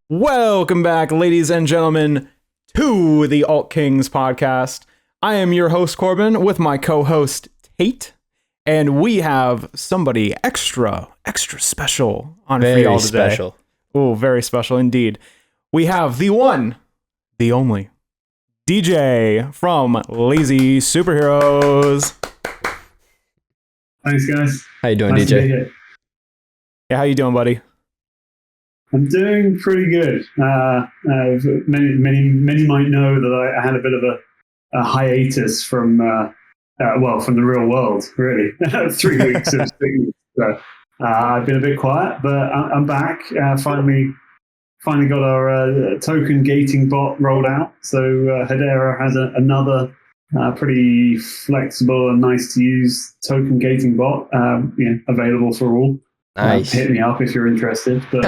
Welcome back, ladies and gentlemen, to the Alt Kings podcast. I am your host, Corbin, with my co-host, Tate, and we have somebody extra special on for y'all today. Very special. Oh, very special indeed. We have the one, the only, DeeJay from Lazy Superheroes. Thanks, guys. How you doing, nice DeeJay? Yeah, how you doing, buddy? I'm doing pretty good. Many might know that I had a bit of a hiatus from the real world, really. 3 weeks of sickness. So, I've been a bit quiet, but I'm back. Finally got our token gating bot rolled out. So Hedera has another pretty flexible and nice to use token gating bot available for all. Nice. Hit me up if you're interested. But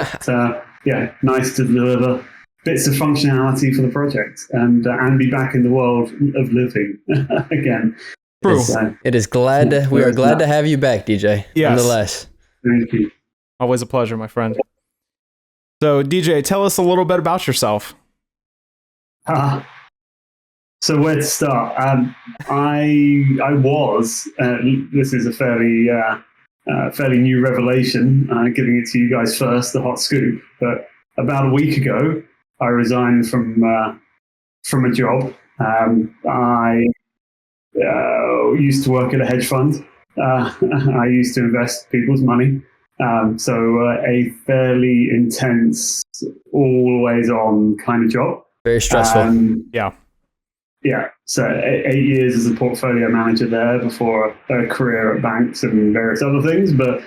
nice to deliver bits of functionality for the project and be back in the world of living again. True. We are glad to have you back, DeeJay. Yes. Nonetheless. Thank you. Always a pleasure, my friend. So, DeeJay, tell us a little bit about yourself. So where to start? I was. This is a fairly new revelation, giving it to you guys first, the hot scoop. But about a week ago, I resigned from a job. I used to work at a hedge fund. I used to invest people's money. So a fairly intense, always on kind of job. Very stressful. Yeah, so 8 years as a portfolio manager there before a career at banks and various other things. But,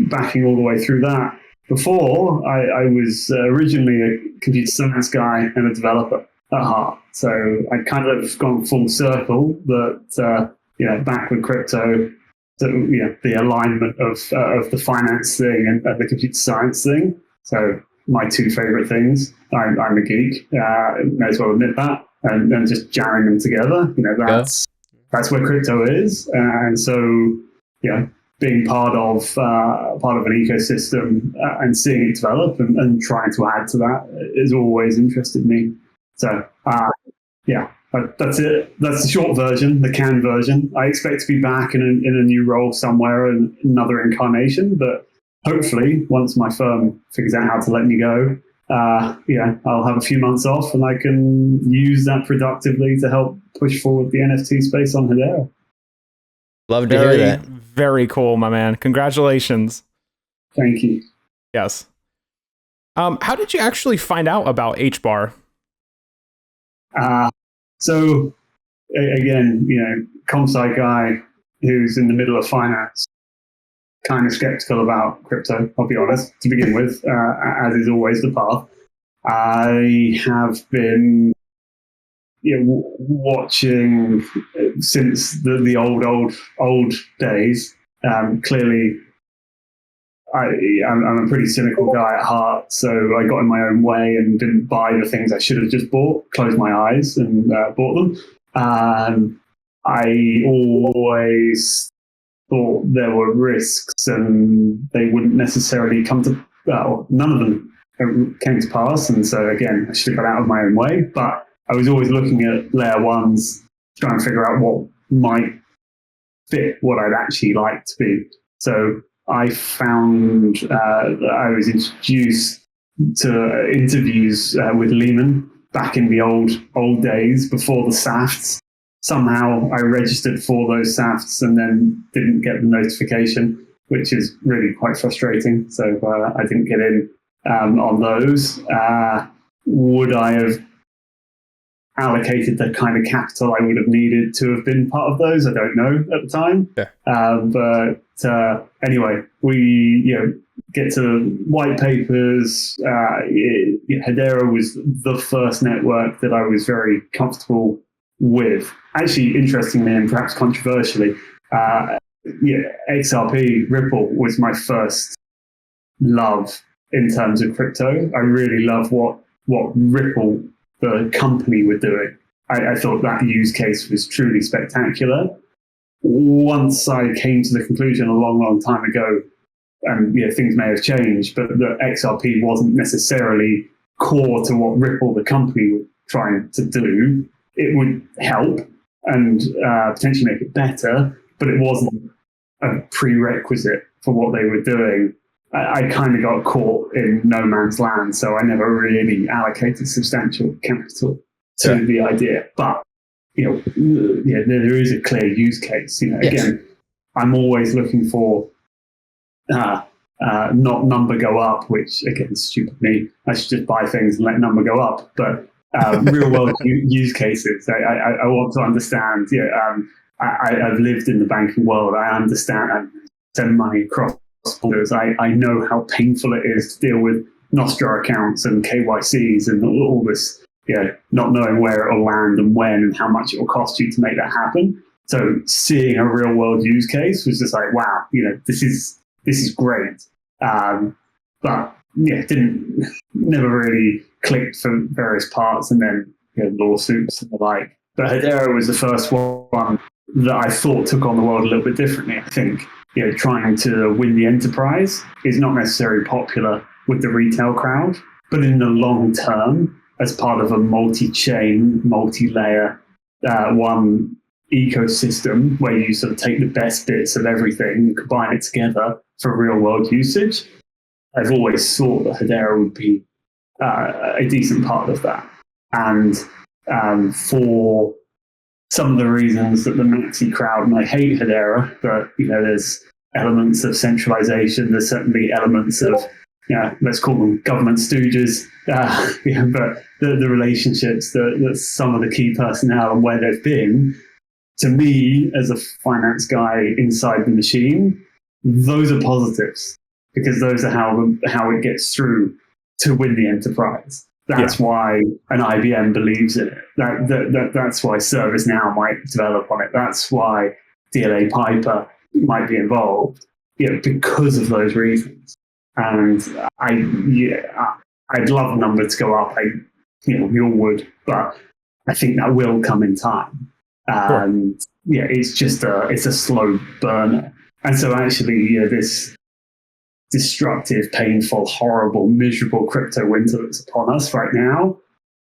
backing all the way through that. Before, I was originally a computer science guy and a developer at heart. So I kind of gone full circle, but, back with crypto, so, the alignment of the finance thing and the computer science thing. So my two favorite things. I'm a geek, may as well admit that. And just jamming them together, that's where crypto is, and so being part of an ecosystem and seeing it develop and trying to add to that has always interested me. So that's it. That's the short version, the canned version. I expect to be back in a new role somewhere in another incarnation, but hopefully once my firm figures out how to let me go. I'll have a few months off and I can use that productively to help push forward the NFT space on Hedera. Love to hear that. Very cool, my man. Congratulations. Thank you. Yes. How did you actually find out about HBAR? So again, comp-sci guy who's in the middle of finance, kind of skeptical about crypto, I'll be honest, to begin with, as is always the path. I have been watching since the old days. Clearly, I'm a pretty cynical guy at heart, so I got in my own way and didn't buy the things I should have just bought, closed my eyes and bought them. I always thought there were risks and they wouldn't necessarily none of them came to pass. And so again, I should have got out of my own way, but I was always looking at layer ones, trying to figure out what might fit what I'd actually like to be. So I found that I was introduced to interviews with Lehman back in the old days before the SAFTs. Somehow I registered for those SAFTs and then didn't get the notification, which is really quite frustrating. So I didn't get in on those. Would I have allocated the kind of capital I would have needed to have been part of those? I don't know at the time. Yeah. Anyway, we get to white papers. Hedera was the first network that I was very comfortable with. Actually, interestingly and perhaps controversially, XRP Ripple was my first love in terms of crypto. I really love what Ripple, the company, were doing. I thought that use case was truly spectacular. Once I came to the conclusion a long time ago, and things may have changed, but the XRP wasn't necessarily core to what Ripple, the company, were trying to do, it would help and potentially make it better, but it wasn't a prerequisite for what they were doing. I kind of got caught in no man's land, so I never really allocated substantial capital to the idea. But there is a clear use case. Again, I'm always looking for not number go up, which again is stupid me. I should just buy things and let number go up. But real world use cases. I want to understand. I've lived in the banking world. I understand. I send money across borders. I know how painful it is to deal with Nostra accounts and KYCs and all this. Not knowing where it will land and when and how much it will cost you to make that happen. So seeing a real world use case was just like, wow, this is great. But never really clicked for various parts, and then lawsuits and the like. But Hedera was the first one that I thought took on the world a little bit differently. I think trying to win the enterprise is not necessarily popular with the retail crowd, but in the long term, as part of a multi-chain, multi-layer, one ecosystem where you sort of take the best bits of everything and combine it together for real-world usage, I've always thought that Hedera would be a decent part of that. And for some of the reasons that the maxi crowd might hate Hedera, but there's elements of centralization. There's certainly elements of let's call them government stooges. But the relationships that some of the key personnel and where they've been, to me as a finance guy inside the machine, those are positives because those are how it gets through to win the enterprise. That's why an IBM believes in it. That's why ServiceNow might develop on it. That's why DLA Piper might be involved, because of those reasons. And I'd love the number to go up. We all would, but I think that will come in time. And it's just it's a slow burner. And so actually, this destructive, painful, horrible, miserable crypto winter that's upon us right now,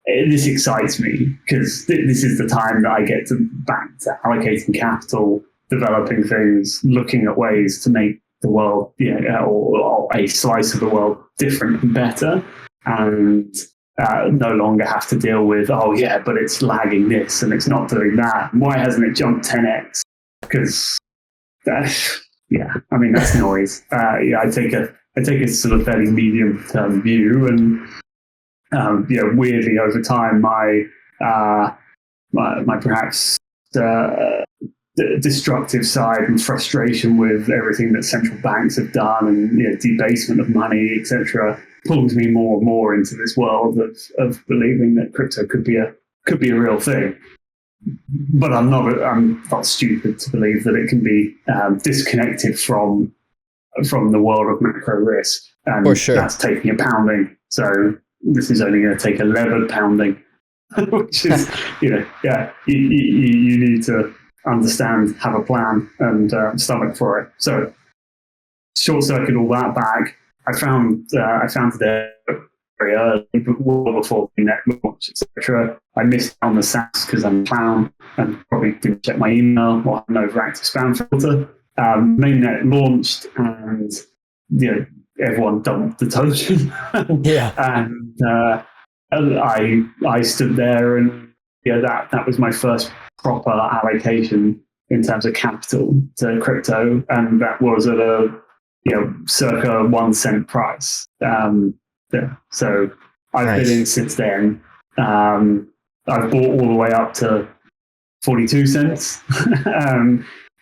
this excites me because this is the time that I get back to allocating capital, developing things, looking at ways to make the world, or a slice of the world different and better, and no longer have to deal with, but it's lagging this and it's not doing that. Why hasn't it jumped 10x? Because that's noise. I take a sort of fairly medium term view, and weirdly over time, my perhaps destructive side and frustration with everything that central banks have done and debasement of money, etc., pulls me more and more into this world of believing that crypto could be a real thing. But I'm not stupid to believe that it can be disconnected from the world of macro risk, and for sure. That's taking a pounding. So this is only going to take a levered pounding, which is you need to understand, have a plan, and stomach for it. So short circuit all that back. I found it very early, well before the net launch, etc. I missed out on the SaaS because I'm a clown and probably didn't check my email or have an overactive spam filter. Mainnet launched, and everyone dumped the token. And I stood there, and that was my first proper allocation in terms of capital to crypto, and that was at a circa 1 cent price. So I've been in since then. I've bought all the way up to 42 cents.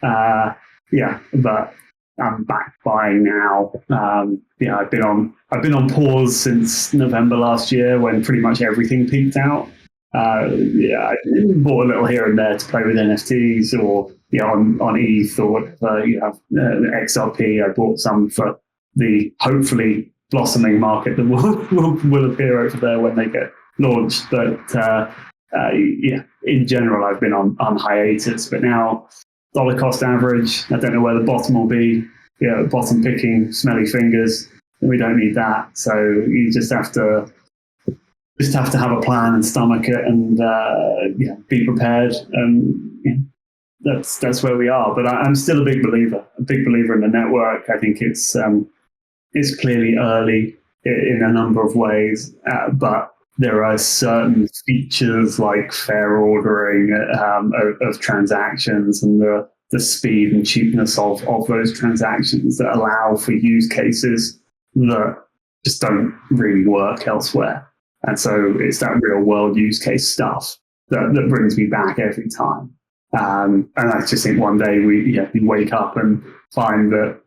But I'm back buying now. I've been on pause since November last year when pretty much everything peaked out. I bought a little here and there to play with NFTs or on ETH or whatever. XRP. I bought some for the hopefully blossoming market that will appear over there when they get launched. But in general, I've been on hiatus. But now, dollar cost average, I don't know where the bottom will be. Bottom picking, smelly fingers. We don't need that. So you just have to just have to have a plan and stomach it and be prepared. And that's where we are. But I'm still a big believer in the network. I think it's clearly early in a number of ways, but there are certain features like fair ordering of transactions and the speed and cheapness of those transactions that allow for use cases that just don't really work elsewhere. And so it's that real world use case stuff that brings me back every time. And I just think one day we wake up and find that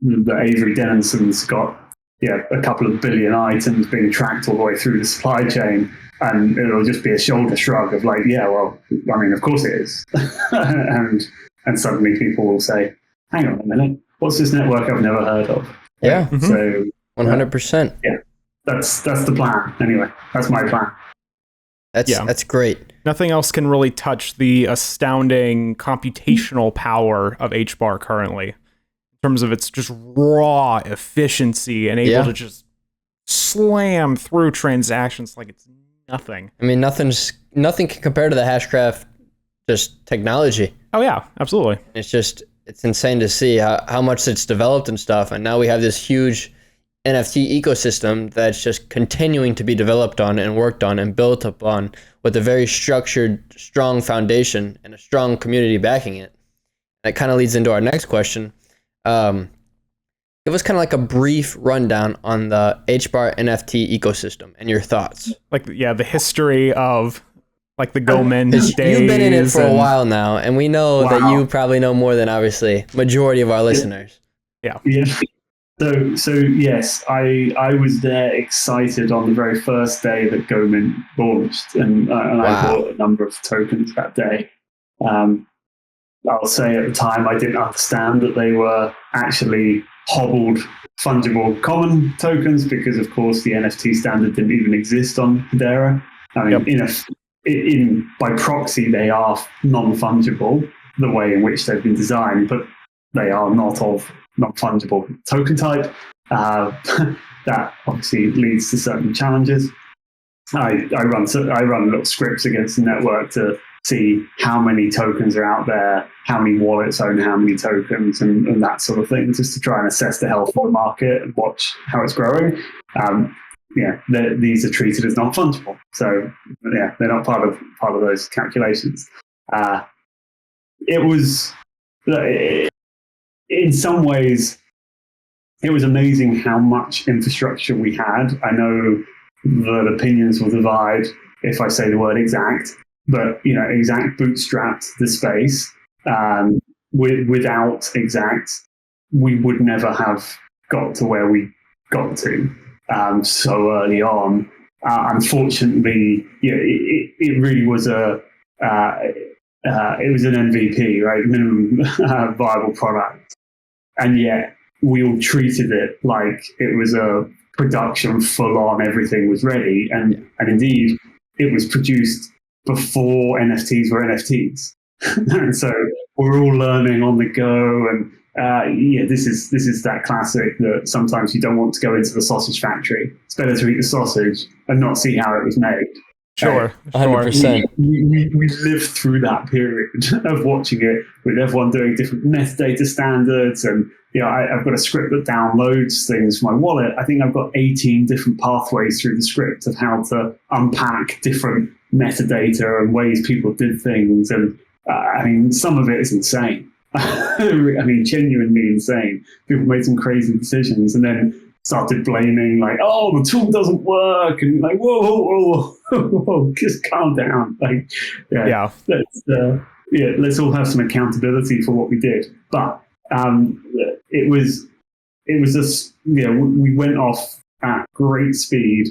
Avery Dennison's got a couple of billion items being tracked all the way through the supply chain, and it'll just be a shoulder shrug of like, of course it is. and suddenly people will say, hang on a minute, what's this network I've never heard of? Yeah. So 100%. That's the plan. Anyway, that's my plan. That's great. Nothing else can really touch the astounding computational power of HBAR currently, in terms of its just raw efficiency and able to just slam through transactions like it's nothing. I mean, nothing can compare to the Hashgraph just technology. Oh yeah, absolutely. It's insane to see how much it's developed and stuff. And now we have this huge NFT ecosystem that's just continuing to be developed on and worked on and built upon with a very structured, strong foundation and a strong community backing it. That kind of leads into our next question. Give us kind of like a brief rundown on the HBAR NFT ecosystem and your thoughts. Like, the history of like the Goldman days. You've been in it for a while now, and we know that you probably know more than obviously majority of our listeners. Yeah. So yes, I was there excited on the very first day that Goldman launched, and I bought a number of tokens that day. I'll say at the time I didn't understand that they were actually hobbled fungible common tokens because, of course, the NFT standard didn't even exist on Hedera. I mean, by proxy, they are non-fungible the way in which they've been designed, but they are not of non-fungible token type. That obviously leads to certain challenges. I run little scripts against the network to see how many tokens are out there, how many wallets own how many tokens, and that sort of thing, just to try and assess the health of the market and watch how it's growing. These are treated as non-fungible, so they're not part of those calculations. It was, in some ways, it was amazing how much infrastructure we had. I know that opinions will divide if I say the word exact, but exact bootstrapped the space. Without exact, we would never have got to where we got to so early on. Unfortunately, it really was it was an MVP, right? Minimum viable product, and yet we all treated it like it was a production full on. Everything was ready, and indeed, it was produced before NFTs were NFTs. And so we're all learning on the go, and this is that classic that sometimes you don't want to go into the sausage factory. It's better to eat the sausage and not see how it was made. Sure. 100%. We lived through that period of watching it with everyone doing different metadata standards, and I've got a script that downloads things from my wallet. I think I've got 18 different pathways through the script of how to unpack different metadata and ways people did things, and I mean, some of it is insane. I mean, genuinely insane. People made some crazy decisions and then started blaming, like, oh, the tool doesn't work, and like, whoa, just calm down. Like, let's all have some accountability for what we did. But it was just, we went off at great speed.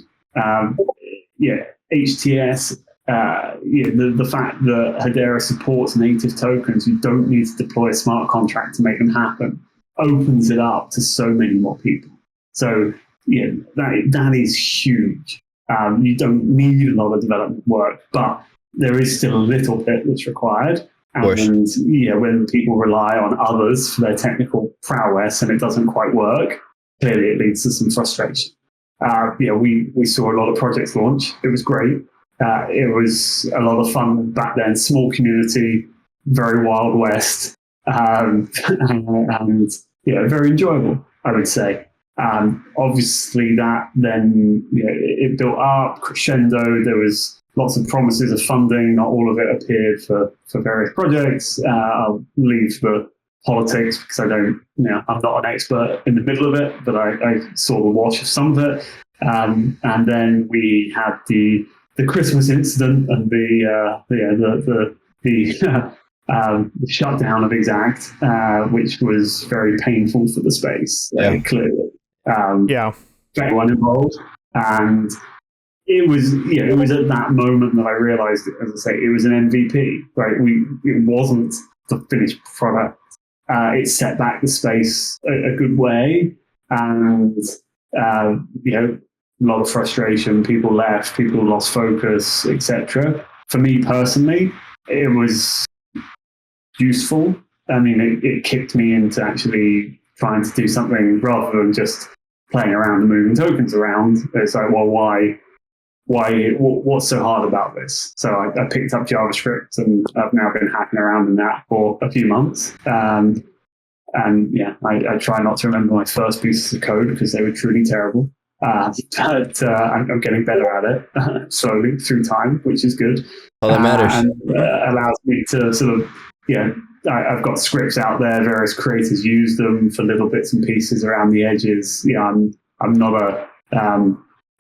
HTS. The fact that Hedera supports native tokens, you don't need to deploy a smart contract to make them happen, opens it up to so many more people. So that is huge. You don't need a lot of development work, but there is still a little bit that's required. And when people rely on others for their technical prowess and it doesn't quite work, clearly it leads to some frustration. we saw a lot of projects launch. It was great. It was a lot of fun back then. Small community, very Wild West, and very enjoyable, I would say. Obviously, that then it built up crescendo. There was lots of promises of funding. Not all of it appeared for various projects. I'll leave the politics because I'm not an expert in the middle of it, but I saw the wash of some of it. And then we had the Christmas incident and the shutdown of Exact, which was very painful for the space, clearly. For everyone involved. And it was at that moment that I realized, as I say, it was an MVP, right? It wasn't the finished product. It set back the space a good way, and a lot of frustration. People left, people lost focus, etc. For me personally, it was useful. I mean, it kicked me into actually trying to do something rather than just playing around and moving tokens around. It's like, well, why? What's so hard about this? So I picked up JavaScript, and I've now been hacking around in that for a few months. I try not to remember my first pieces of code because they were truly terrible. But I'm getting better at it slowly through time, which is good. All that matters. And allows me to sort of, I've got scripts out there. Various creators use them for little bits and pieces around the edges. I'm not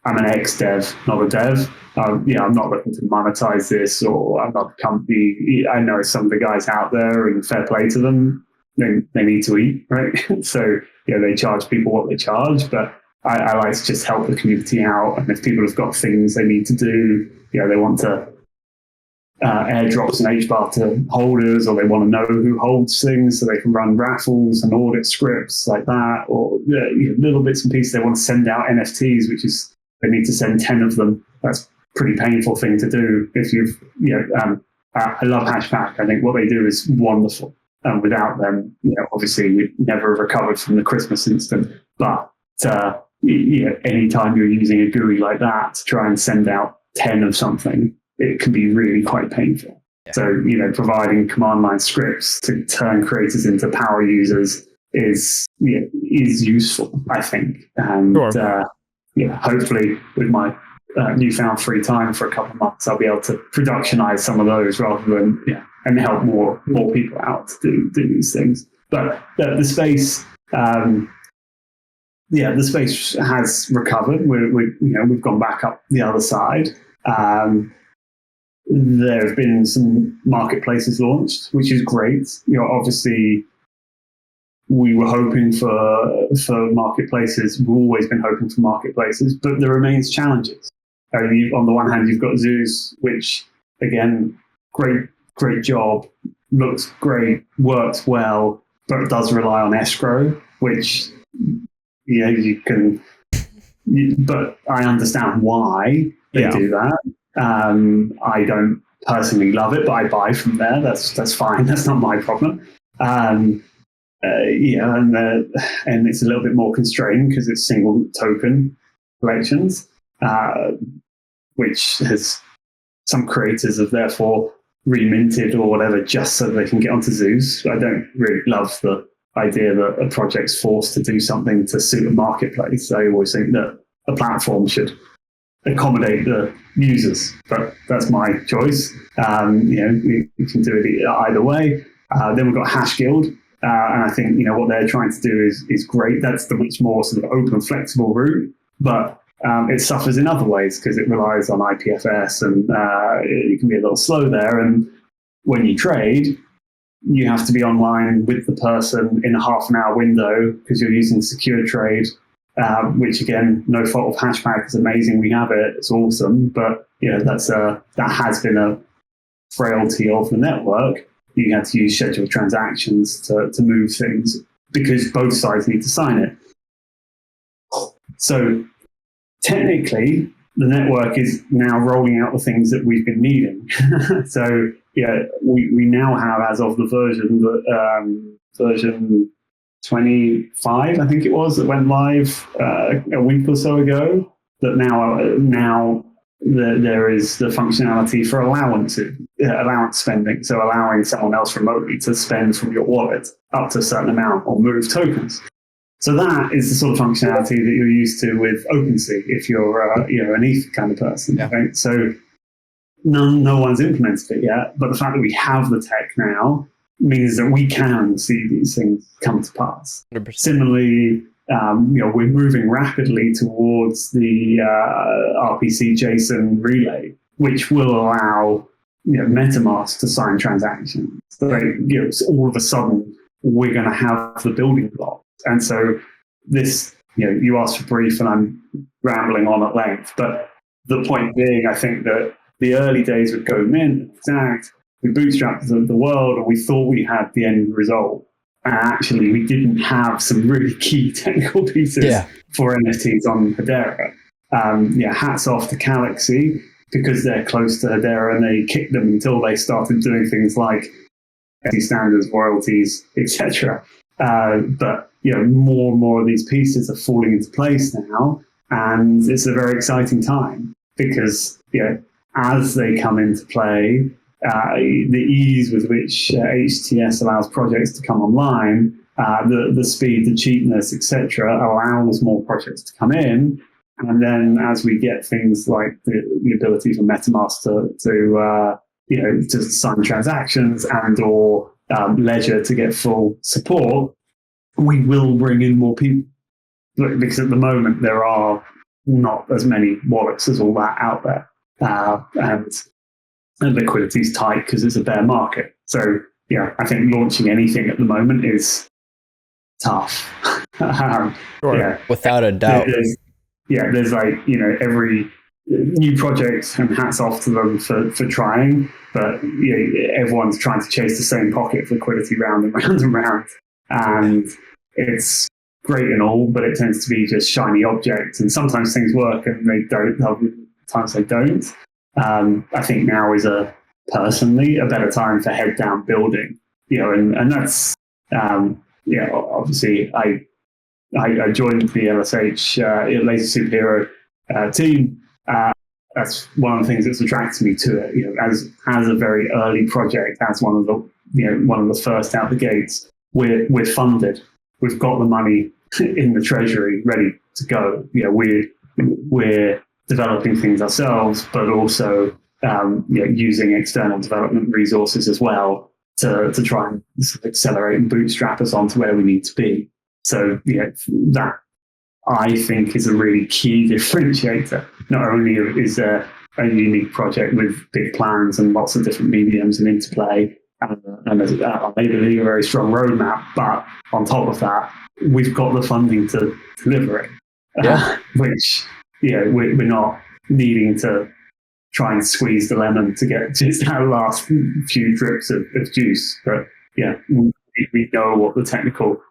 I'm an ex-dev, not a dev. I'm not looking to monetize this, or I'm not a company. I know some of the guys out there, and fair play to them. They need to eat, right? So they charge people what they charge, but I like to just help the community out. And if people have got things they need to do, they want to airdrops and HBAR to holders, or they want to know who holds things so they can run raffles and audit scripts like that, or little bits and pieces. They want to send out NFTs, which is they need to send 10 of them. That's a pretty painful thing to do. If I love Hashpack. I think what they do is wonderful. And without them, obviously we never recovered from the Christmas incident. But anytime you're using a GUI like that to try and send out 10 of something, it can be really quite painful. Yeah. So, providing command line scripts to turn creators into power users is useful, I think. And sure. Hopefully with my newfound free time for a couple of months, I'll be able to productionize some of those rather than, and help more people out to do these things. But the space, the space has recovered. We've gone back up the other side. There have been some marketplaces launched, which is great. Obviously, we were hoping for marketplaces. We've always been hoping for marketplaces, but there remains challenges. On the one hand, you've got Zeus, which, again, great job, looks great, works well, but it does rely on escrow, which, you can... but I understand why they do that. I don't personally love it, but I buy from there. That's fine. That's not my problem. And it's a little bit more constrained because it's single token collections, which has some creators have therefore reminted or whatever just so they can get onto Zeus. I don't really love the idea that a project's forced to do something to suit a marketplace. I always think that a platform should accommodate the users, but that's my choice. You can do it either way. Then we've got Hash Guild, and I think what they're trying to do is great. That's the much more sort of open, flexible route, but it suffers in other ways because it relies on IPFS, and it can be a little slow there. And when you trade, you have to be online with the person in a half an hour window because you're using secure trade. Which again, no fault of Hashpack. It's amazing we have it. It's awesome, but that has been a frailty of the network. You had to use scheduled transactions to move things because both sides need to sign it. So technically, the network is now rolling out the things that we've been needing. So we now have, as of the version 25, I think it was, that went live a week or so ago. That now there is the functionality for allowance spending, so allowing someone else remotely to spend from your wallet up to a certain amount or move tokens. So that is the sort of functionality that you're used to with OpenSea if you're an ETH kind of person. Yeah. Right? So no one's implemented it yet, but the fact that we have the tech now means that we can see these things come to pass. 100%. Similarly, we're moving rapidly towards the RPC JSON relay, which will allow MetaMask to sign transactions. So, all of a sudden, we're going to have the building blocks. And so this, you asked for brief, and I'm rambling on at length. But the point being, I think that the early days with GoMint, Exact, we bootstrapped the world, and we thought we had the end result. And actually, we didn't have some really key technical pieces for NFTs on Hedera. Hats off to Galaxy, because they're close to Hedera, and they kicked them until they started doing things like standards, royalties, etc. But more and more of these pieces are falling into place now, and it's a very exciting time because as they come into play, the ease with which HTS allows projects to come online, the speed, the cheapness, etc., allows more projects to come in. And then as we get things like the ability for MetaMask to sign transactions and or Ledger to get full support, we will bring in more people. Because at the moment there are not as many wallets as all that out there, and liquidity is tight because it's a bear market. So I think launching anything at the moment is tough. Sure. Without a doubt. There's every new project, and hats off to them for trying, but everyone's trying to chase the same pocket of liquidity round and round and round. And it's great and all, but it tends to be just shiny objects, and sometimes things work and they don't, sometimes they don't. I think now is personally a better time for head down building, and that's obviously I joined the LSH Laser Superhero team. That's one of the things that's attracted me to it. As a very early project, as one of the first out the gates, we're funded. We've got the money in the treasury ready to go. We're developing things ourselves, but also using external development resources as well to try and sort of accelerate and bootstrap us onto where we need to be. So that I think is a really key differentiator. Not only is there a unique project with big plans and lots of different mediums and interplay, and maybe a very strong roadmap, but on top of that, we've got the funding to deliver it. Which we're not needing to try and squeeze the lemon to get just our last few drips of juice. But we know what the technical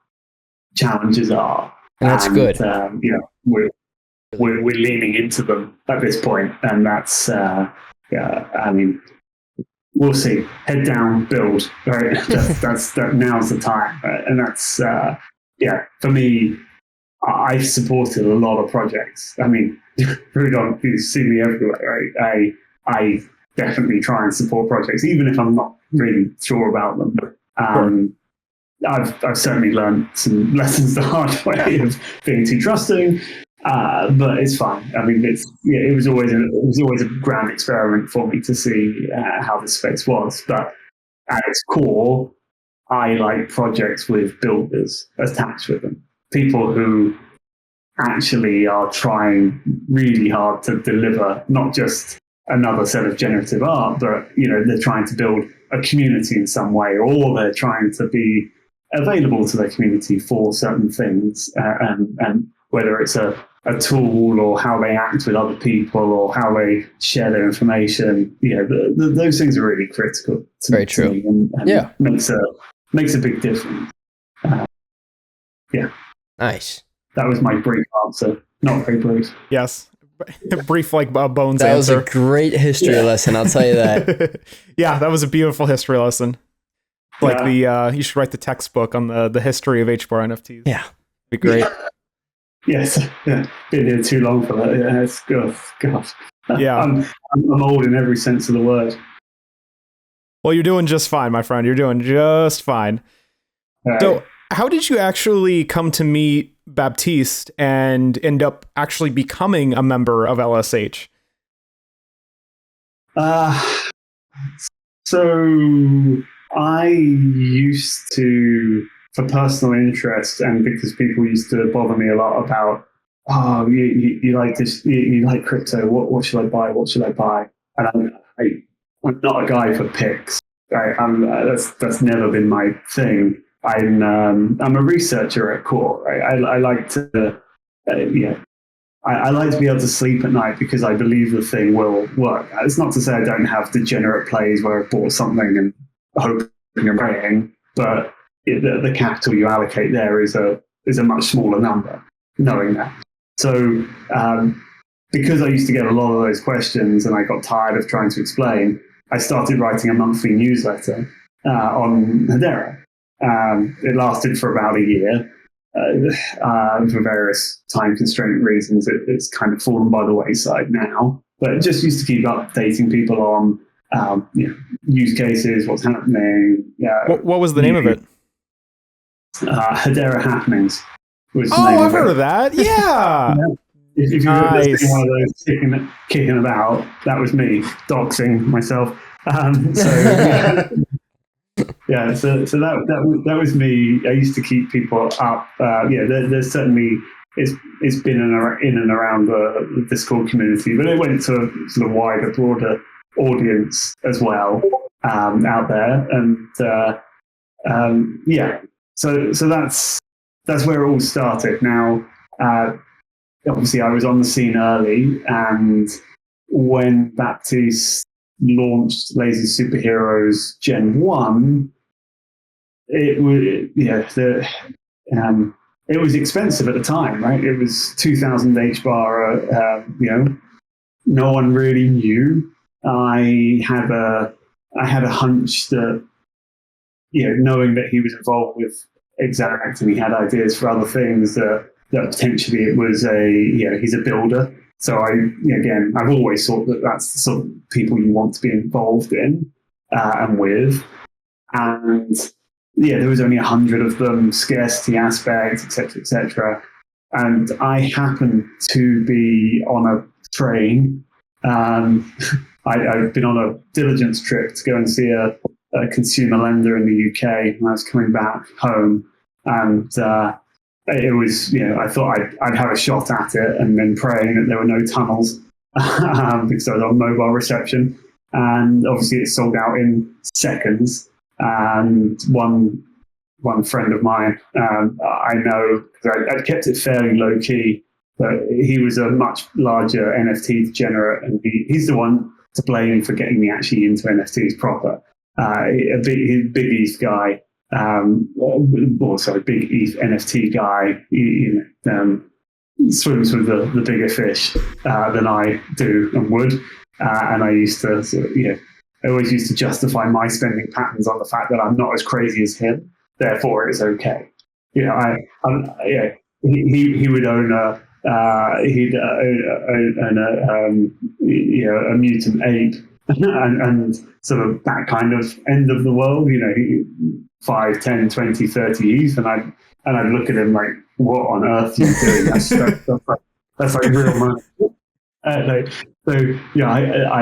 challenges are, and that's good. We're leaning into them at this point, and that's we'll see. Head down, build. Right, that's now's the time, and that's for me. I've supported a lot of projects. I mean, Rudolph, you see me everywhere, right? I definitely try and support projects, even if I'm not really sure about them. I've certainly learned some lessons the hard way of being too trusting, but it's fine. I mean, it was always a grand experiment for me to see how this space was. But at its core, I like projects with builders attached with them. People who actually are trying really hard to deliver not just another set of generative art, but they're trying to build a community in some way, or they're trying to be available to their community for certain things, and whether it's a tool or how they act with other people or how they share their information, those things are really critical. Very true. Me and makes a big difference. Nice. That was my brief answer. Not very brief. Yes. Brief like Bones that answer. That was a great history lesson, I'll tell you that. Yeah, that was a beautiful history lesson. Like you should write the textbook on the history of HBAR NFTs. Yeah. Be great. Yes, yeah, been here too long for that. Yeah, it's good. God. Yeah. I'm old in every sense of the word. Well, you're doing just fine, my friend. You're doing just fine. Right. So, how did you actually come to meet Baptiste and end up actually becoming a member of LSH? So I used to, for personal interest, and because people used to bother me a lot about, oh, you like this, you like crypto. What should I buy? What should I buy? And I'm not a guy for picks. That's never been my thing. I'm a researcher at core. Right? I like to, I like to be able to sleep at night because I believe the thing will work. It's not to say I don't have degenerate plays where I've bought something and hoping and praying, but the capital you allocate there is a much smaller number. Knowing that, so because I used to get a lot of those questions and I got tired of trying to explain, I started writing a monthly newsletter on Hedera. It lasted for about a year. For various time constraint reasons, it's kind of fallen by the wayside now. But it just used to keep updating people on use cases, what's happening. What was the name of it? Hedera Happenings was the Oh, name I've of heard it. of that. Yeah. If you've Nice. ever seen one of those kicking about, that was me doxing myself. So that was me. I used to keep people up. There's certainly it's been in and around the Discord community, but it went to a sort of wider, broader audience as well out there. And so that's where it all started. Now, obviously, I was on the scene early, and when Baptiste launched Lazy Superheroes Gen 1, it was expensive at the time, right? It was 2,000 HBAR. No one really knew. I had a hunch that, knowing that he was involved with Exact and he had ideas for other things, that potentially it was he's a builder. So I've always thought that that's the sort of people you want to be involved in and with. And there was only 100 of them, scarcity aspects, etc. And I happened to be on a train. I've been on a diligence trip to go and see a consumer lender in the UK, and I was coming back home, and it was, I thought I'd have a shot at it, and then praying that there were no tunnels because I was on mobile reception, and obviously it sold out in seconds. And one friend of mine, I know, I'd kept it fairly low key, but he was a much larger NFT degenerate, and he's the one to blame for getting me actually into NFTs proper. A big ETH guy, also a big ETH NFT guy, swims with the bigger fish than I do and would. And I used to I always used to justify my spending patterns on the fact that I'm not as crazy as him, therefore it's okay. He would own a a mutant ape and sort of that kind of end of the world, 5, 10, 20, 30 ETH, and I'd look at him like, what on earth are you doing? That's like real money. I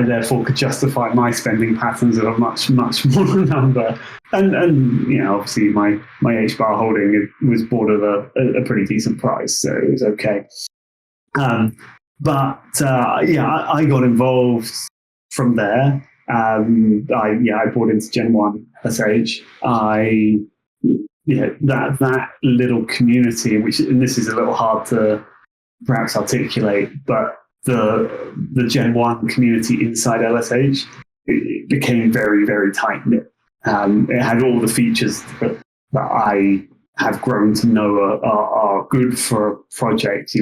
therefore could justify my spending patterns of a much, much smaller number. And obviously my HBAR holding was bought at a pretty decent price, so it was okay. I got involved from there. I bought into Gen 1 SH. That little community, and this is a little hard to perhaps articulate, but the Gen 1 community inside LSH, it became very, very tight-knit. It had all the features that I have grown to know are good for a project.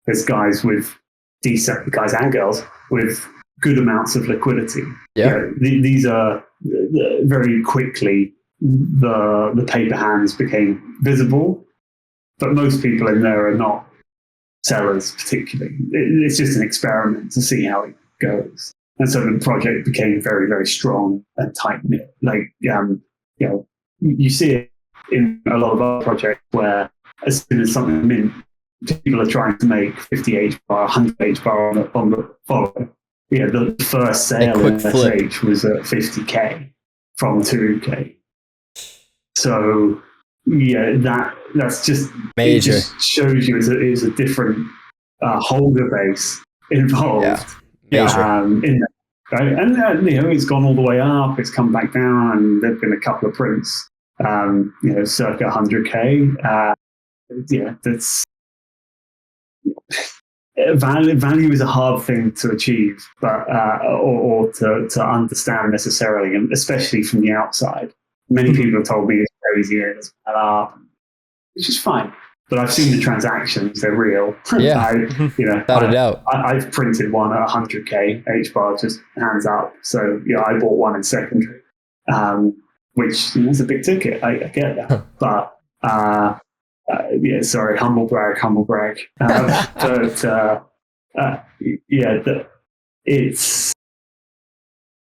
There's guys and girls with good amounts of liquidity. Yeah. These are very quickly the paper hands became visible, but most people in there are not sellers particularly. It's just an experiment to see how it goes. And so the project became very, very strong and tight knit. Like, you see it in a lot of other projects where as soon as something mint, people are trying to make 50 HBAR, 100 HBAR on the follower. Yeah, the first sale in SH was at 50K from 2K. So yeah, that's just major. It just shows you it's a different holder base involved in that. Right? And it's gone all the way up. It's come back down, and there've been a couple of prints, circa 100K. That's value is a hard thing to achieve, but or to understand necessarily, and especially from the outside. Many people have told me it's crazy and it's bad art, which is fine. But I've seen the transactions; they're real. Yeah, without a doubt. I've printed one at 100K HBAR, just hands up. So I bought one in secondary, which is a big ticket. I get that, but sorry, humble brag. It's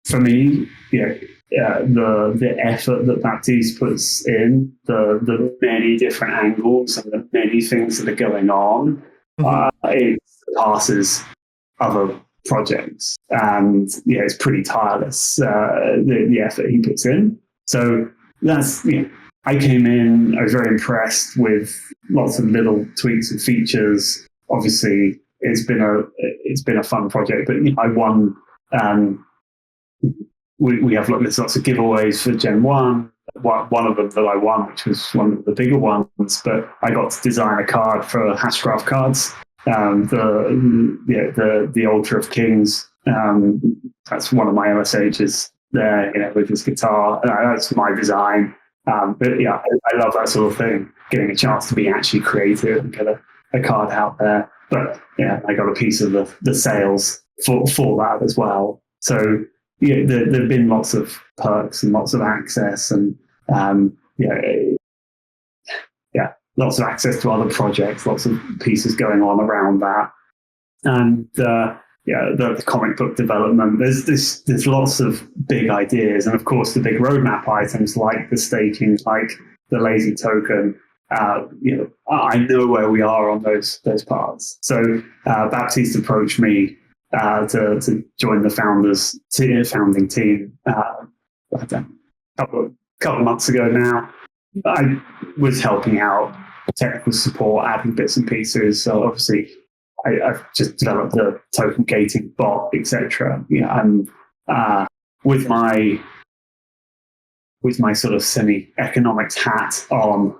for me, the effort that Baptiste puts in, the many different angles and the many things that are going on, it passes other projects, and it's pretty tireless, the effort he puts in. So that's I came in, I was very impressed with lots of little tweaks and features. Obviously, it's been a fun project, but I won. We have lots of giveaways for Gen 1. One of them that I won, which was one of the bigger ones, but I got to design a card for Hashgraph cards. The Altar of Kings. That's one of my LSHs there, with his guitar. That's my design. But I love that sort of thing, getting a chance to be actually creative and get a card out there. But I got a piece of the sales for that as well. So there've been lots of perks and lots of access, and lots of access to other projects, lots of pieces going on around that, and the comic book development. There's lots of big ideas, and of course the big roadmap items like the staking, like the lazy token. I know where we are on those parts. So Baptiste approached me to join the founding team a couple of months ago now. I was helping out technical support, adding bits and pieces. So obviously I've just developed the token gating bot, etc. And with my sort of semi-economics hat on,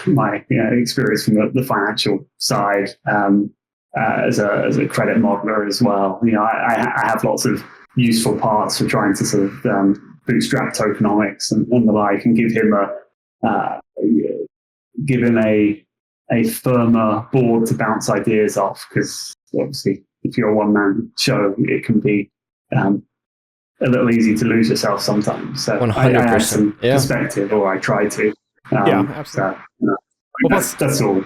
my experience from the financial side, as a credit modeler as well. I have lots of useful parts for trying to sort of bootstrap tokenomics and the like, and give him a firmer board to bounce ideas off, because obviously if you're a one-man show, it can be a little easy to lose yourself sometimes. So 100%. I have some perspective, or I try to. Absolutely. So, that's all.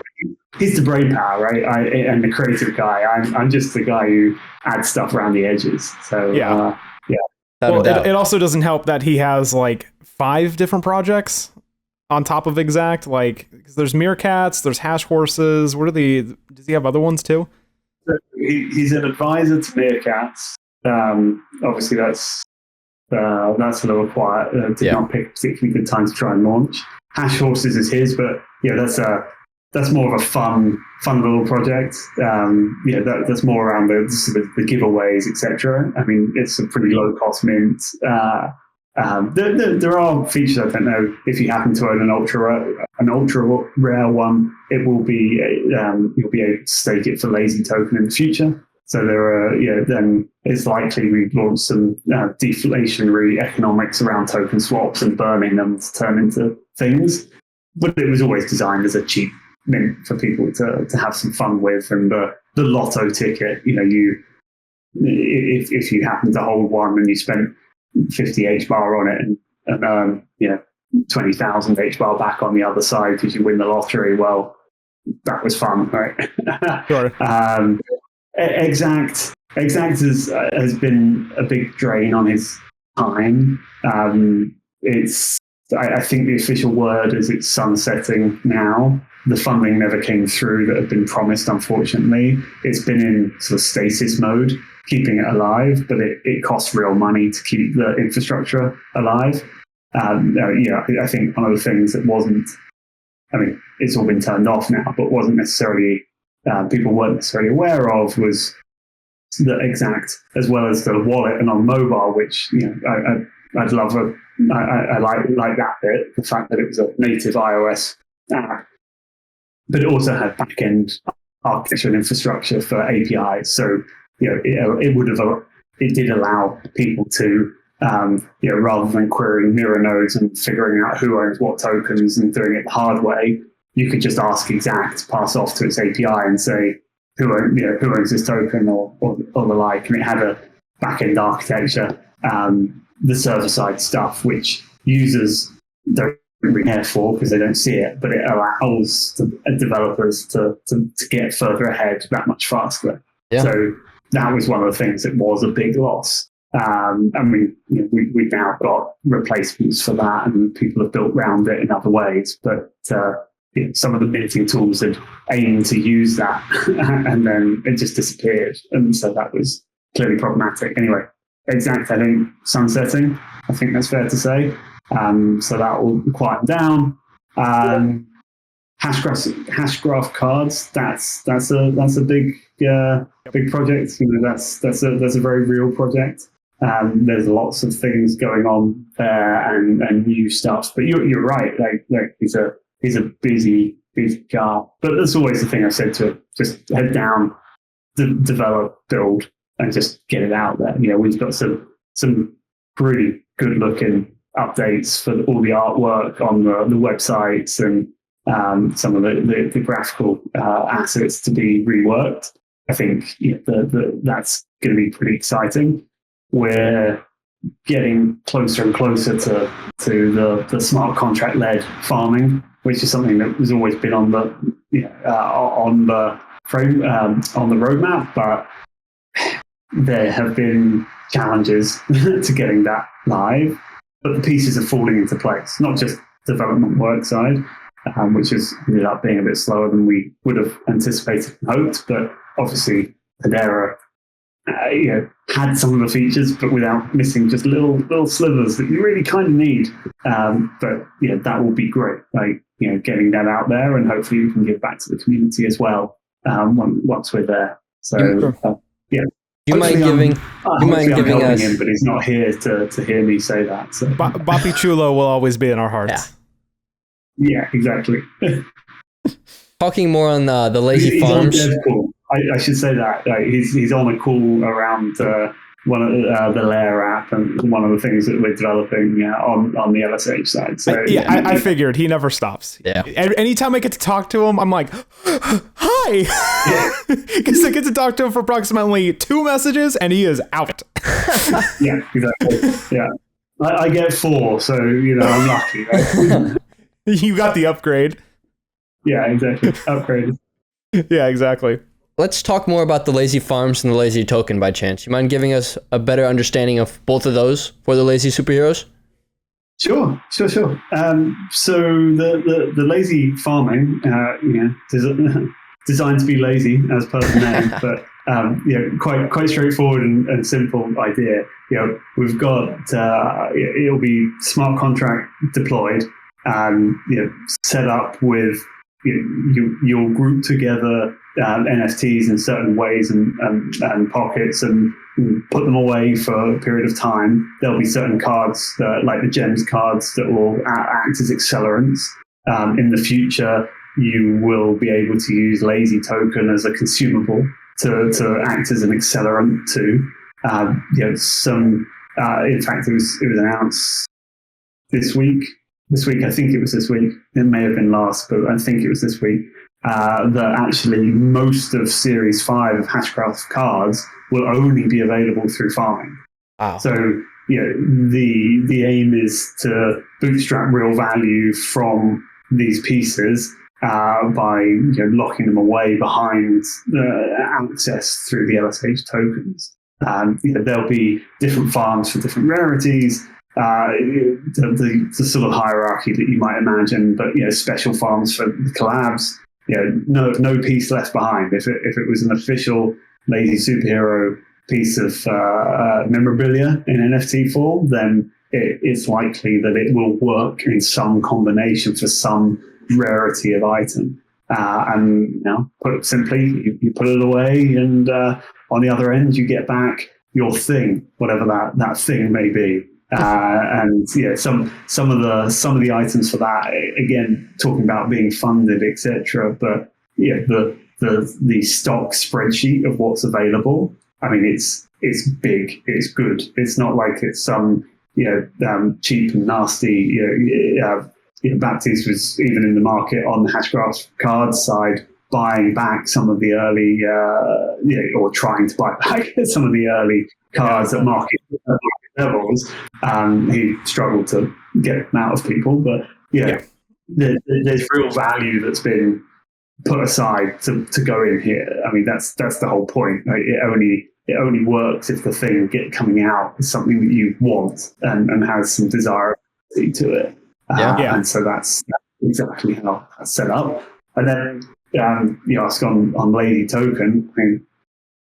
He's the brain power, right? And the creative guy. I'm just the guy who adds stuff around the edges. So Well, it also doesn't help that he has like 5 different projects on top of Exact. Like, there's Meerkats, there's Hash Horses. Does he have other ones too? He's an advisor to Meerkats. Obviously, that's a little quiet. Did not pick a particularly good time to try and launch. Hash Horses is his, but that's more of a fun little project. That's more around the giveaways, etc. I mean, it's a pretty low cost mint. There are features. I don't know if you happen to own an ultra rare one, it will be you'll be able to stake it for lazy token in the future. So there are then it's likely we launch some deflationary economics around token swaps and burning them to turn into things. But it was always designed as a cheap mint for people to have some fun with. And the lotto ticket, if you happen to hold one and you spent 50 HBAR on it and 20,000 HBAR back on the other side because you win the lottery. Well, that was fun, right? Sure. Exact has been a big drain on his time. I think the official word is it's sunsetting now. The funding never came through that had been promised, unfortunately. It's been in sort of stasis mode, keeping it alive, but it costs real money to keep the infrastructure alive. I think one of the things that wasn't, I mean, it's all been turned off now, but wasn't necessarily, people weren't necessarily aware of was the exact, as well as the wallet and on mobile, which, I'd love I like that bit, the fact that it was a native iOS app, but it also had back-end architecture and infrastructure for APIs. So, it did allow people to, rather than querying mirror nodes and figuring out who owns what tokens and doing it the hard way, you could just ask exact, pass off to its API and say, who owns this token or the like. And it had a back-end architecture, the server-side stuff, which users don't really care for because they don't see it, but it allows developers to get further ahead that much faster. Yeah. So that was one of the things that was a big loss. We've now got replacements for that, and people have built around it in other ways. But some of the minting tools had aimed to use that, and then it just disappeared, and so that was clearly problematic. Anyway, exact, I think sunsetting. I think that's fair to say. So that will quieten down. Hashgraph cards. That's a big project. That's a very real project. There's lots of things going on there and new stuff. But you're right. Like he's a busy guy. But that's always the thing I said to him: just head down, develop, build, and just get it out there. We've got some pretty good looking updates for all the artwork on the websites and some of the graphical assets to be reworked. I think that's going to be pretty exciting. We're getting closer and closer to the smart contract led farming, which is something that has always been on the roadmap, but there have been challenges to getting that live. But the pieces are falling into place, not just development work side, which has ended up being a bit slower than we would have anticipated and hoped. But obviously, Hedera had some of the features, but without missing just little slivers that you really kind of need. But that will be great. Getting that out there, and hopefully we can give back to the community as well once we're there. So You mind giving us? Him, but he's not here to hear me say that. So. Bapi Chulo will always be in our hearts. Yeah, exactly. Talking more on the lazy farms. Cool. I should say that he's on a call around one of the Layer app and one of the things that we're developing on the LSH side. So I figured he never stops. Yeah. Anytime I get to talk to him, I'm like, hi, because I get to talk to him for approximately 2 messages, and he is out. Yeah, exactly. Yeah, I get 4, so I'm lucky. Right? You got the upgrade. Yeah, exactly. Upgrade. Yeah, exactly. Let's talk more about the lazy farms and the lazy token by chance. You mind giving us a better understanding of both of those for the lazy superheroes? Sure. So the lazy farming, designed to be lazy as per the name, but quite straightforward and simple idea. We've got it'll be smart contract deployed, set up with you'll group together NFTs in certain ways and pockets and put them away for a period of time. There'll be certain cards like the gems cards that will act as accelerants. In the future, you will be able to use lazy token as a consumable to act as an accelerant too. In fact, it was announced this week. I think it was this week. It may have been last, but I think it was this week. That actually most of Series 5 of Hashgraph cards will only be available through farming. Wow. So the aim is to bootstrap real value from these pieces by locking them away behind access through the LSH tokens. There'll be different farms for different rarities, the sort of hierarchy that you might imagine, but special farms for collabs. No piece left behind. If it was an official Lazy Superhero piece of memorabilia in NFT form, then it's likely that it will work in some combination for some rarity of item. And put it simply, you put it away, and on the other end, you get back your thing, whatever that thing may be. And some of the items for that, again, talking about being funded, etc. But the stock spreadsheet of what's available, I mean, it's big, it's good. It's not like it's some cheap and nasty. Baptiste was even in the market on the Hashgraph cards side, buying back some of the early, or trying to buy back some of the early cards at market levels. He struggled to get them out of people, but there's real value that's been put aside to go in here. I mean, that's the whole point. Like, it only works if the thing coming out is something that you want and has some desirability to it. And so that's exactly how that's set up. And then you ask on Lazy Token. I mean,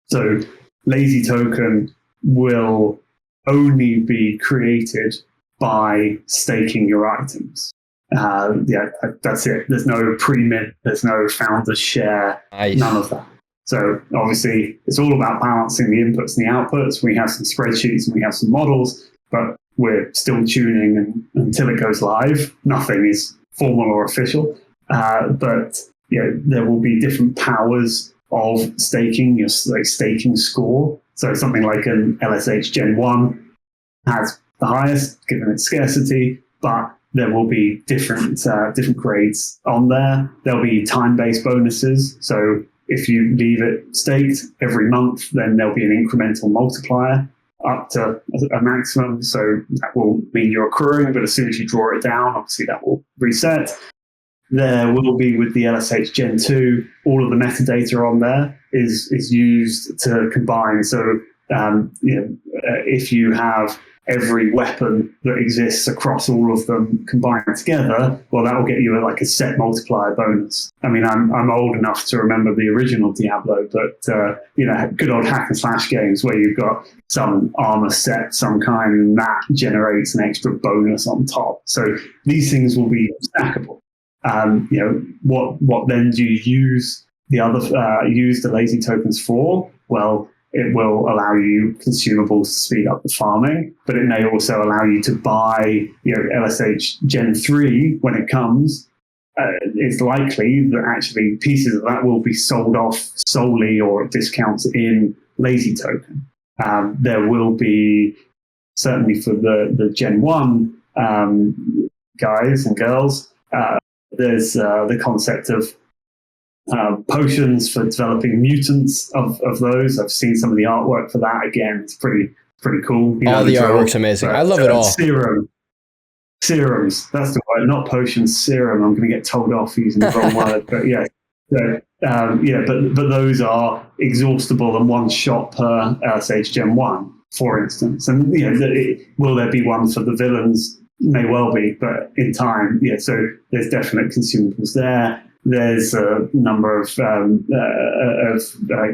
so Lazy Token will only be created by staking your items. That's it. There's no pre-mint, there's no founder's share, none of that. So obviously it's all about balancing the inputs and the outputs. We have some spreadsheets and we have some models, but we're still tuning, and until it goes live, nothing is formal or official. But there will be different powers of staking, your staking score. So something like an LSH Gen 1 has the highest, given its scarcity, but there will be different grades on there. There'll be time-based bonuses. So if you leave it staked every month, then there'll be an incremental multiplier up to a maximum. So that will mean you're accruing, but as soon as you draw it down, obviously that will reset. There will be, with the LSH Gen 2, all of the metadata on there is used to combine. So if you have every weapon that exists across all of them combined together, well, that will get you a set multiplier bonus. I mean, I'm old enough to remember the original Diablo, but good old hack and slash games where you've got some armor set, some kind, and that generates an extra bonus on top. So these things will be stackable. What then do you use the Lazy tokens for? Well, it will allow you consumables to speed up the farming, but it may also allow you to buy, LSH Gen 3 when it comes. It's likely that actually pieces of that will be sold off solely or at discounts in Lazy token. There will be, certainly for the Gen 1 guys and girls, there's the concept of potions for developing mutants of those. I've seen some of the artwork for that. Again, it's pretty cool. All the artwork's amazing. I love it all. Serums. That's the word, not potions. Serum. I'm going to get told off using the wrong word, but yeah. So, but those are exhaustible and one shot per LSH Gen 1, for instance. And will there be one for the villains? May well be, but in time, so there's definite consumables there. There's a number of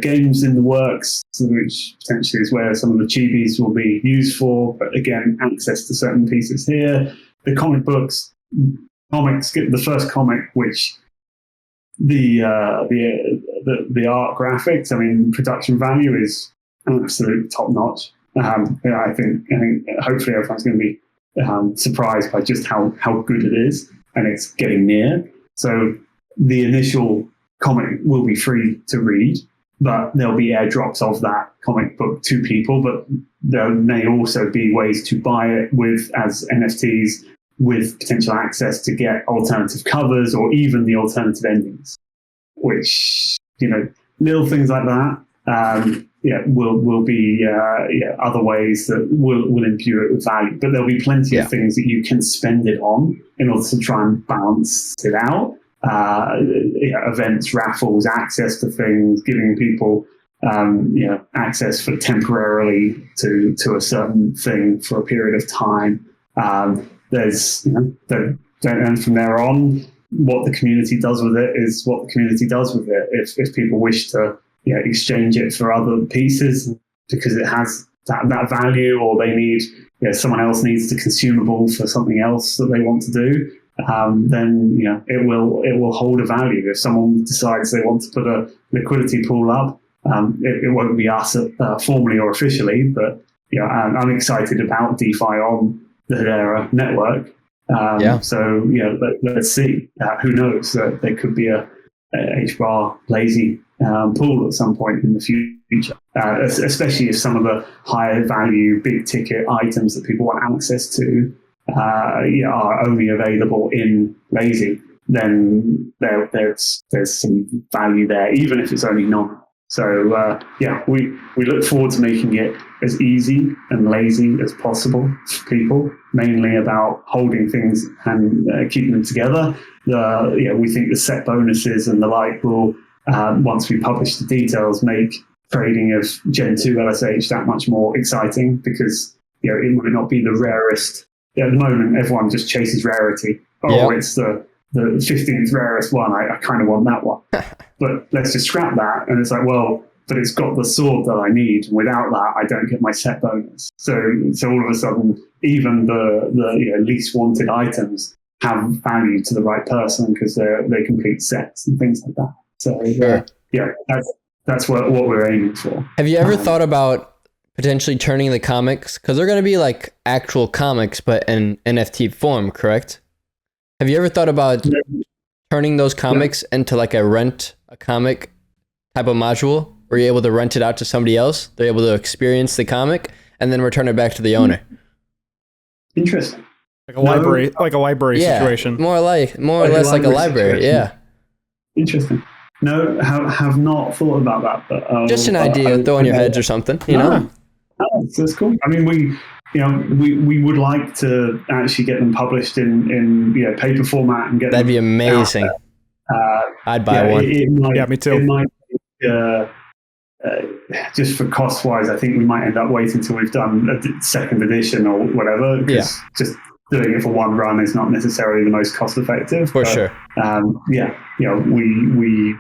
games in the works, which potentially is where some of the chibis will be used for. But again, access to certain pieces here. The comics, the first comic, which the art graphics, I mean, production value is absolutely top notch. I think hopefully everyone's going to be surprised by just how good it is, and it's getting near. So the initial comic will be free to read, but there'll be airdrops of that comic book to people, but there may also be ways to buy it as NFTs with potential access to get alternative covers or even the alternative endings, which, little things like that. will be other ways that will imbue it with value. But there'll be plenty of things that you can spend it on in order to try and balance it out. Events, raffles, access to things, giving people access for temporarily to a certain thing for a period of time. And from there on, what the community does with it is what the community does with it. If people wish to exchange it for other pieces because it has that value, or they need someone else needs the consumable for something else that they want to do, then it will hold a value. If someone decides they want to put a liquidity pool up, it won't be us formally or officially, but I'm excited about DeFi on the Hedera network. So let's see. Who knows? There could be a HBAR lazy pool at some point in the future, especially if some of the higher value, big ticket items that people want access to are only available in lazy. Then there's some value there, even if it's only nominal. So we look forward to making it as easy and lazy as possible for people, mainly about holding things and keeping them together. We think the set bonuses and the like will, once we publish the details, make trading of Gen 2 LSH that much more exciting, because it might not be the rarest. At the moment, everyone just chases rarity. It's the 15th rarest one. I kind of want that one. But let's just scrap that. And it's like, well, but it's got the sword that I need. And without that, I don't get my set bonus. So all of a sudden, even the least wanted items have value to the right person because they complete sets and things like that. So that's what we're aiming for. Have you ever thought about potentially turning the comics? Because they're going to be like actual comics, but in NFT form, correct? Have you ever thought about turning those comics into like a comic type of module where you're able to rent it out to somebody else? They're able to experience the comic and then return it back to the owner. Interesting. Like a library situation. More or less like a library. Yeah. Interesting. No, have not thought about that. But just an idea, throw in your heads or something. That's cool. I mean, we would like to actually get them published in paper format and get. That'd be amazing. I'd buy one. Me too. It might just for cost wise, I think we might end up waiting until we've done a second edition or whatever. Because just doing it for one run is not necessarily the most cost effective. For sure. We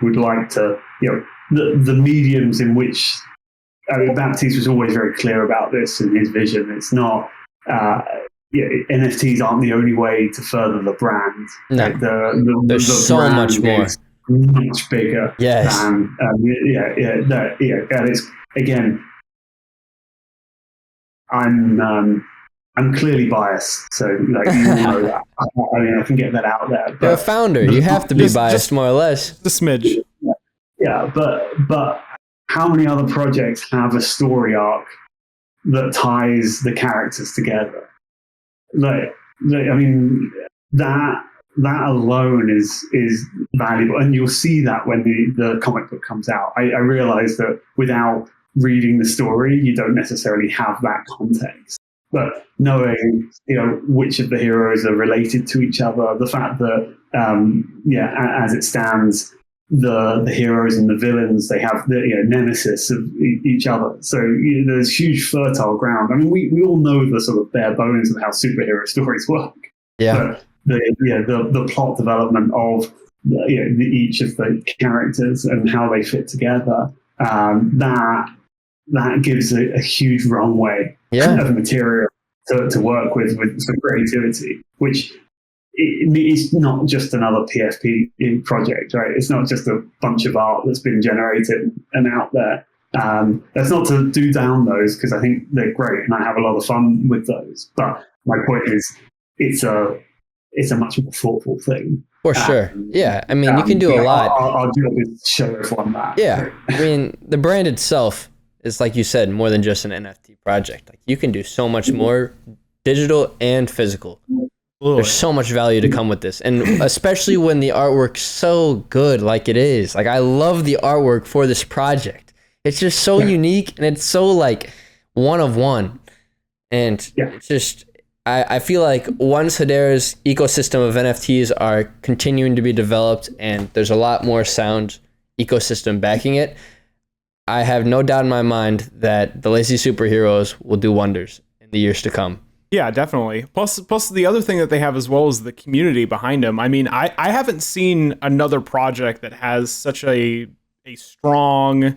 would like to the mediums in which. Baptiste was always very clear about this in his vision. It's not NFTs aren't the only way to further the brand. No, there's so much more, much bigger. Yes. Than, and it's again. I'm clearly biased, so you know that. I mean, I can get that out there. You're a founder. You have to be biased, more or less. The smidge. Yeah, but. How many other projects have a story arc that ties the characters together? I mean, that alone is valuable, and you'll see that when the comic book comes out. I realize that without reading the story, you don't necessarily have that context. But knowing, which of the heroes are related to each other, the fact that, as it stands, the heroes and the villains, they have the nemesis of each other. So there's huge fertile ground. I mean, we all know the sort of bare bones of how superhero stories work. Yeah. But the plot development of each of the characters and how they fit together, that gives a huge runway of material to work with some creativity, which it's not just another PFP project, right? It's not just a bunch of art that's been generated and out there. That's not to do down those, because I think they're great and I have a lot of fun with those. But my point is, it's a much more thoughtful thing. For sure. Yeah. I mean, you can do a lot. I'll do this show on that. Yeah. I mean, the brand itself is, like you said, more than just an NFT project. Like, you can do so much more, digital and physical. There's so much value to come with this, and especially when the artwork's so good like it is. Like, I love the artwork for this project. It's just so unique, and it's so like one of one. And it's just, I feel like once Hedera's ecosystem of NFTs are continuing to be developed and there's a lot more sound ecosystem backing it, I have no doubt in my mind that the Lazy Superheroes will do wonders in the years to come. Yeah, definitely. Plus the other thing that they have as well is the community behind them. I mean, I haven't seen another project that has such a strong,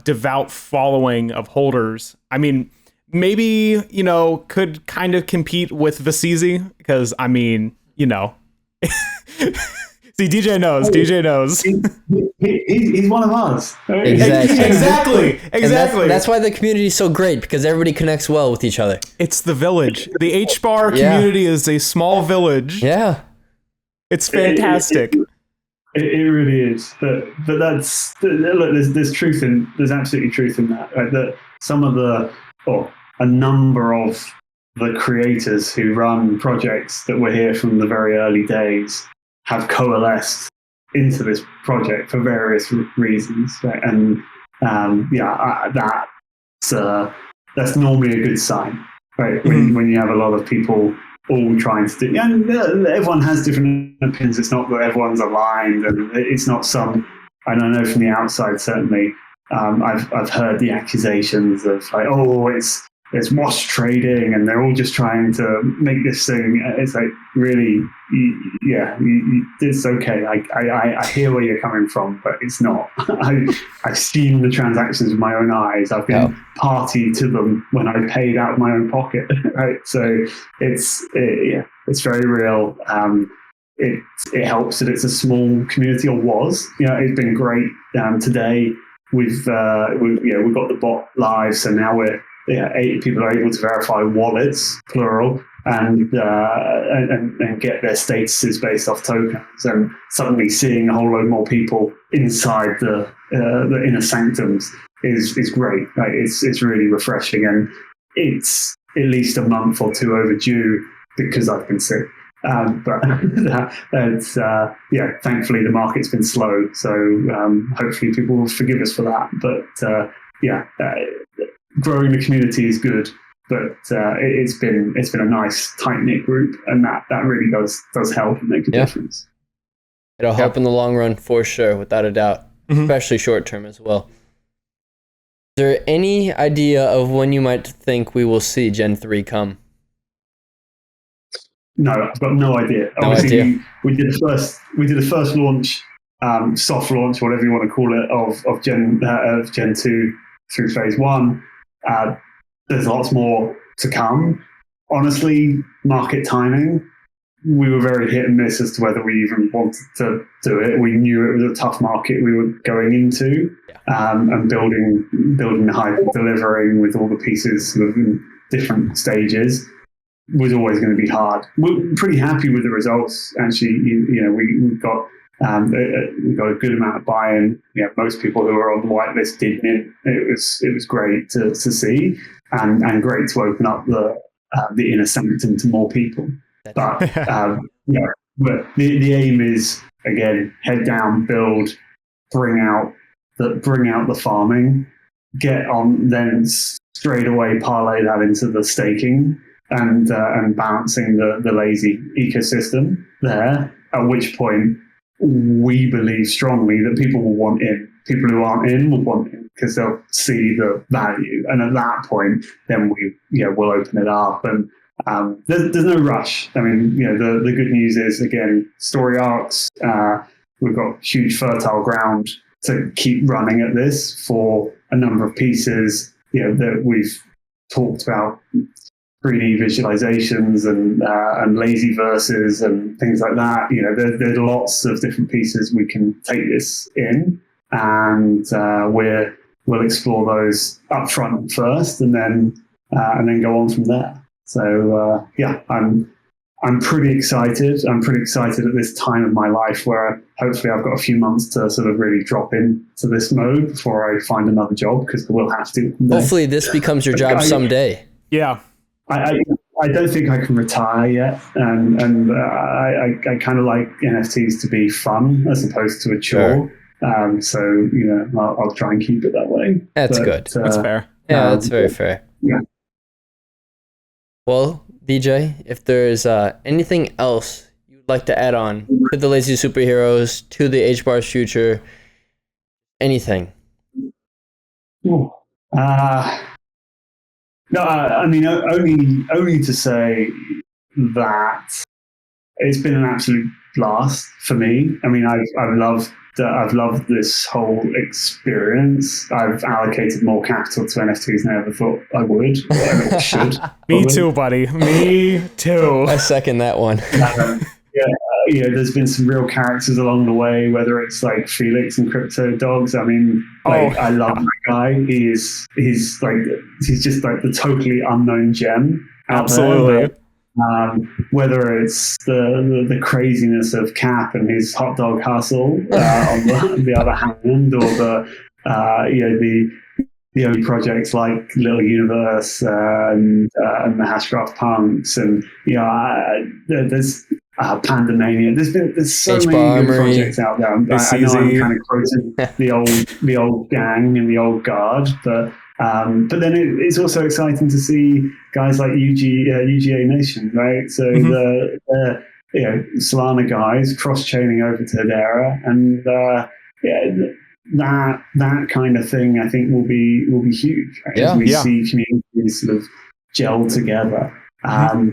devout following of holders. I mean, maybe, could kind of compete with Vasizi because, I mean, see, DeeJay knows. DeeJay knows. He's one of us. Exactly. Exactly. That's why the community is so great, because everybody connects well with each other. It's the village. The HBAR community is a small village. Yeah. It's fantastic. It really is. But that's, look, there's absolutely truth in that. Right? That some of a number of the creators who run projects that were here from the very early days have coalesced into this project for various reasons, right? And that's normally a good sign, right? When you have a lot of people all trying to do, and everyone has different opinions. It's not that everyone's aligned, and it's not some. I don't know from the outside certainly. I've heard the accusations of like, oh, it's wash trading, and they're all just trying to make this thing. It's like, really, it's okay. I hear where you're coming from, but it's not. I've seen the transactions with my own eyes. I've been party to them when I paid out of my own pocket. Right, so it's very real. It helps that it's a small community, or was. It's been great. Today we've got the bot live, so now we're. People are able to verify wallets, plural, and get their statuses based off tokens. And suddenly seeing a whole load more people inside the inner sanctums is great. Like, it's really refreshing, and it's at least a month or two overdue because I've been sick. But thankfully the market's been slow, so hopefully people will forgive us for that. But growing the community is good, but it's been a nice tight knit group, and that really does help and make a difference. It'll help in the long run for sure, without a doubt, especially short term as well. Is there any idea of when you might think we will see Gen 3 come? No, I've got no idea. Obviously, we did the first launch, soft launch, whatever you want to call it, of Gen 2 through phase 1. There's lots more to come. Honestly, market timing, we were very hit and miss as to whether we even wanted to do it. We knew it was a tough market we were going into, and building the hype, delivering with all the pieces sort of in different stages was always going to be hard. We're pretty happy with the results. Actually, we got a good amount of buy-in. Most people who were on the whitelist did mint. It was great to see, and great to open up the inner sanctum to more people. But the aim is, again, head down, build, bring out the farming, get on, then straight away parlay that into the staking and balancing the lazy ecosystem there. At which point, we believe strongly that people will want in. People who aren't in will want in because they'll see the value. And at that point, then we'll open it up. And there's no rush. I mean, the good news is, again, story arcs. We've got huge fertile ground to keep running at this for a number of pieces. That we've talked about 3D visualizations and lazy verses and things like that. There's lots of different pieces we can take this in, and we'll explore those up front first, and then go on from there. So I'm pretty excited. I'm pretty excited at this time of my life where hopefully I've got a few months to sort of really drop into this mode before I find another job, because I will have to. Hopefully this becomes your job someday. Yeah. I don't think I can retire yet, and I kind of like NFTs to be fun as opposed to a chore. Sure. So, I'll try and keep it that way. That's good. That's fair. Yeah, that's very fair. Yeah. Well, DeeJay, if there's anything else you'd like to add on to the Lazy Superheroes, to the HBAR's future, anything? No, I mean, only to say that it's been an absolute blast for me. I mean, I've loved this whole experience. I've allocated more capital to NFTs than I ever thought I would. Or should. Me too, buddy. Me too. I second that one. There's been some real characters along the way, whether it's like Felix and Crypto Dogs. I mean, I love that guy. He's just like the totally unknown gem out Absolutely. there. Whether it's the craziness of Cap and his hot dog hustle on the other hand, or the early projects like Little Universe and the Hashgraph Punks, and there's Pandemania. There's so many good projects out there. I know I'm kind of quoting the old gang and the old guard, but then it's also exciting to see guys like UGA Nation, right? So the Solana guys cross-chaining over to Hedera, and that kind of thing I think will be huge, right? As we see communities sort of gel together. But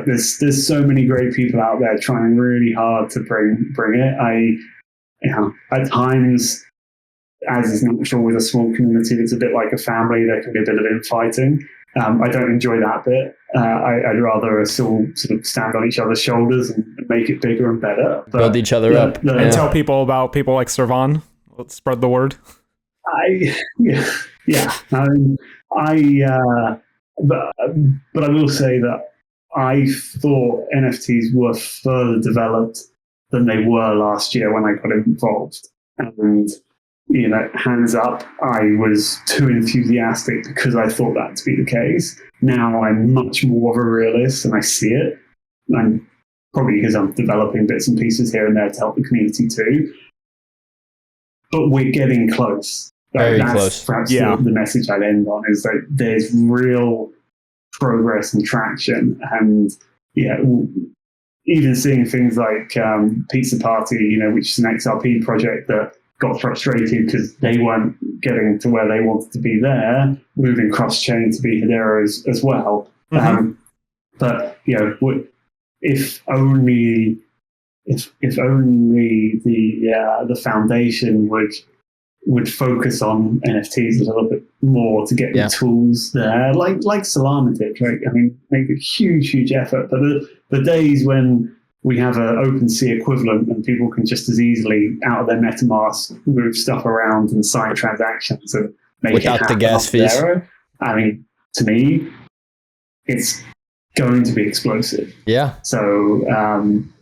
there's so many great people out there trying really hard to bring it. At times, as is natural with a small community, it's a bit like a family. There can be a bit of infighting. I don't enjoy that bit. I'd rather us all sort of stand on each other's shoulders and make it bigger and better. But, build each other up. And tell people about people like Servan. Let's spread the word. But I will say that I thought NFTs were further developed than they were last year when I got involved. And, hands up, I was too enthusiastic because I thought that to be the case. Now I'm much more of a realist and I see it. And probably because I'm developing bits and pieces here and there to help the community too. But we're getting close. Very that's close. Perhaps the message I'd end on is that there's real progress and traction, and even seeing things like Pizza Party, which is an XRP project that got frustrated because they weren't getting to where they wanted to be there, moving cross-chain to be Hedera as well. But if only the foundation would focus on NFTs a little bit more to get the tools there, like Solana did, right? I mean, make a huge effort. But the days when we have an OpenSea equivalent and people can just as easily, out of their MetaMask, move stuff around and sign transactions and make without it happen the gas fees. There, I mean, to me, it's going to be explosive. Yeah. So,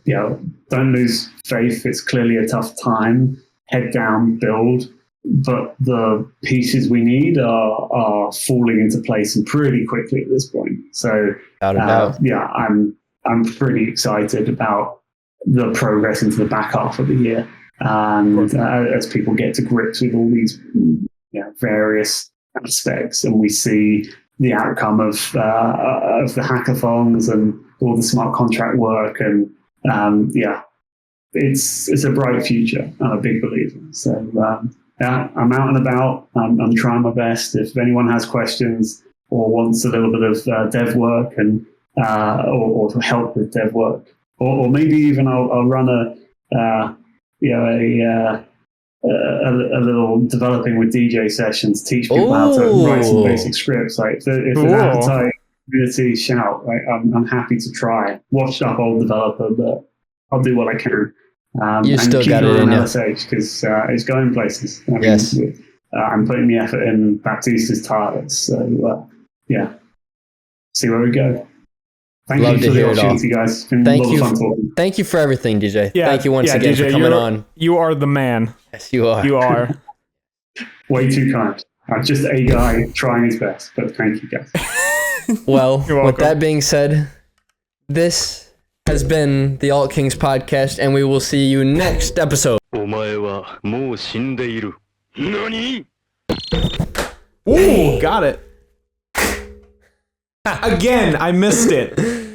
don't lose faith. It's clearly a tough time. Head down, build. But the pieces we need are falling into place and pretty quickly at this point. So, I'm pretty excited about the progress into the back half of the year, and as people get to grips with all these various aspects, and we see the outcome of the hackathons and all the smart contract work, and it's a bright future. I'm a big believer. So I'm out and about. I'm trying my best. If anyone has questions or wants a little bit of dev work and or help with dev work, or maybe even I'll run a little developing with DeeJay sessions, teach people how to write some basic scripts. Like if there's an appetite, community, shout. Right? I'm happy to try. Washed up old developer, but I'll do what I can. You still got it in LSH because it's going places. I mean, I'm putting the effort in. Baptista's tireless. So see where we go. Thank you for the opportunity, guys. It's been a lot of fun talking. Thank you for everything, DeeJay. Yeah, thank you once again DeeJay, for coming on. You are the man. Yes, you are. You are. Way too kind. I'm just a guy trying his best, but thank you, guys. Well, with that being said, this has been the Alt Kings podcast, and we will see you next episode. お前はもう死んでいる。何? Ooh, got it. Again, I missed it.